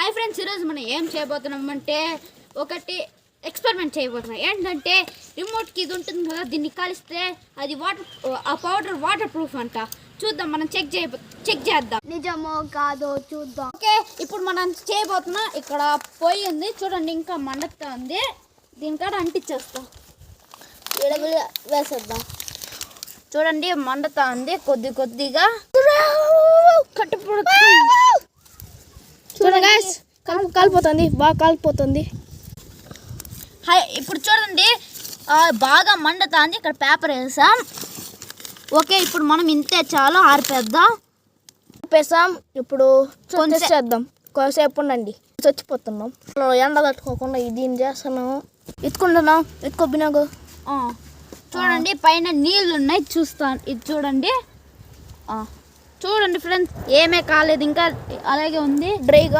Hi friends, ఈరోజు మనం ఏం చేయబోతున్నాం అంటే ఒకటి ఎక్స్పెరిమెంట్ చేయబోతున్నాం. ఏంటంటే రిమోట్కి ఇది ఉంటుంది కదా, దీన్ని కలిస్తే అది ఆ పౌడర్ వాటర్ ప్రూఫ్ అంట. చూద్దాం, మనం చెక్ చేద్దాం నిజమో కాదో చూద్దాం. ఓకే, ఇప్పుడు మనం చేయబోతున్నాం. ఇక్కడ పొయ్యి ఉంది చూడండి, ఇంకా మండుతా ఉంది. దీనికాడ అంటించేస్తాం, వేసేద్దాం. చూడండి మండుతా ఉంది కొద్దిగా. చూడండి గైస్, కాలిపోతుంది, బాగా కాలిపోతుంది. హాయ్, ఇప్పుడు చూడండి బాగా మండుతుంది. ఇక్కడ పేపర్ వేసాం. ఓకే, ఇప్పుడు మనం ఇంతే చాలు, ఆరిపేద్దాం. ఇప్పుడు చేద్దాం. కొంతసేపు ఉండండి, చచ్చిపోతున్నాం. ఎండ తట్టుకోకుండా దీన్ని చేస్తున్నాం. ఎత్తుకుంటున్నాం, ఎత్తుకోబినాగు. చూడండి పైన నీళ్ళు ఉన్నాయి, చూస్తాను. ఇది చూడండి, చూడండి ఫ్రెండ్స్, ఏమే కాలేదు, ఇంకా అలాగే ఉంది డ్రైగా.